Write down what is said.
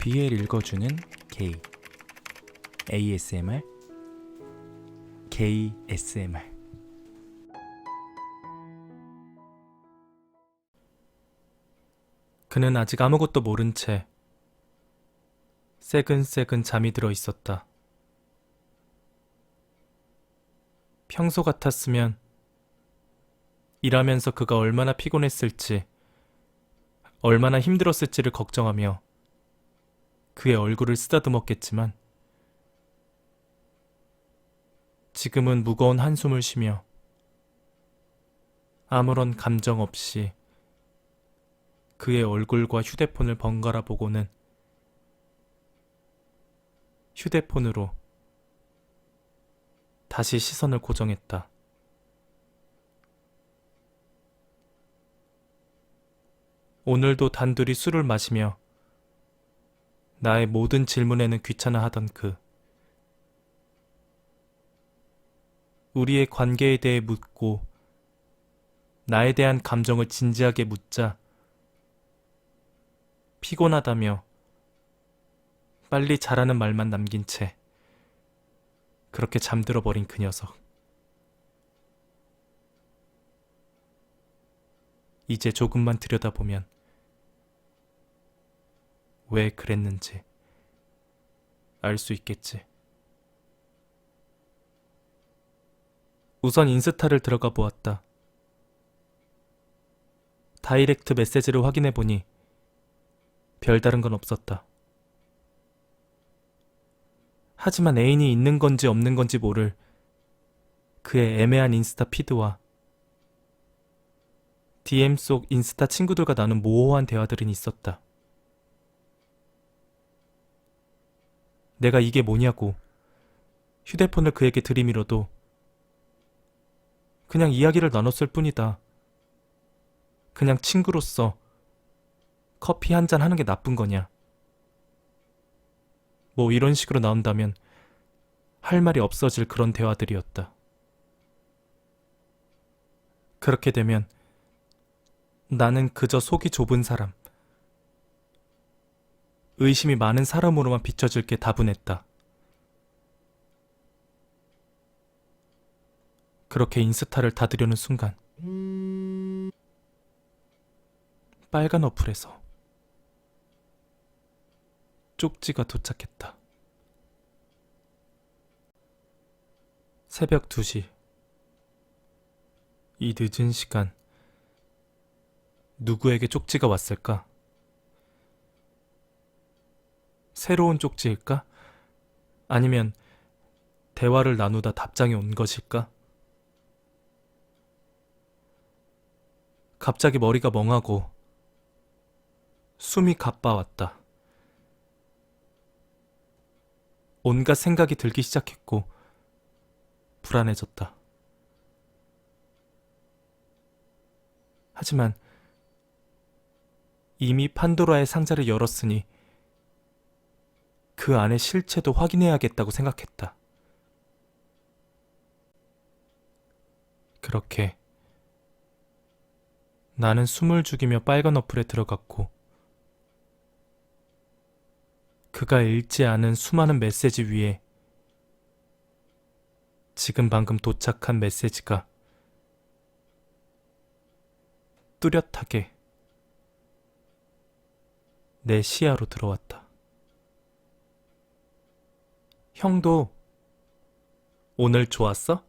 BL 읽어주는 게이 ASMR 게이 SMR. 그는 아직 아무것도 모른 채 새근새근 잠이 들어 있었다. 평소 같았으면 일하면서 그가 얼마나 피곤했을지, 얼마나 힘들었을지를 걱정하며 그의 얼굴을 쓰다듬었겠지만 지금은 무거운 한숨을 쉬며 아무런 감정 없이 그의 얼굴과 휴대폰을 번갈아 보고는 휴대폰으로 다시 시선을 고정했다. 오늘도 단둘이 술을 마시며 나의 모든 질문에는 귀찮아하던 그. 우리의 관계에 대해 묻고 나에 대한 감정을 진지하게 묻자 피곤하다며 빨리 자라는 말만 남긴 채 그렇게 잠들어 버린 그 녀석. 이제 조금만 들여다보면 왜 그랬는지 알 수 있겠지. 우선 인스타를 들어가 보았다. 다이렉트 메시지를 확인해 보니 별다른 건 없었다. 하지만 애인이 있는 건지 없는 건지 모를 그의 애매한 인스타 피드와 DM 속 인스타 친구들과 나눈 모호한 대화들은 있었다. 내가 이게 뭐냐고 휴대폰을 그에게 들이밀어도 그냥 이야기를 나눴을 뿐이다. 그냥 친구로서 커피 한잔 하는 게 나쁜 거냐. 뭐 이런 식으로 나온다면 할 말이 없어질 그런 대화들이었다. 그렇게 되면 나는 그저 속이 좁은 사람, 의심이 많은 사람으로만 비춰질 게 다분했다. 그렇게 인스타를 닫으려는 순간 빨간 어플에서 쪽지가 도착했다. 새벽 2시. 이 늦은 시간 누구에게 쪽지가 왔을까? 새로운 쪽지일까? 아니면 대화를 나누다 답장이 온 것일까? 갑자기 머리가 멍하고 숨이 가빠왔다. 온갖 생각이 들기 시작했고 불안해졌다. 하지만 이미 판도라의 상자를 열었으니 그 안의 실체도 확인해야겠다고 생각했다. 그렇게 나는 숨을 죽이며 빨간 어플에 들어갔고 그가 읽지 않은 수많은 메시지 위에 지금 방금 도착한 메시지가 뚜렷하게 내 시야로 들어왔다. 형도 오늘 좋았어?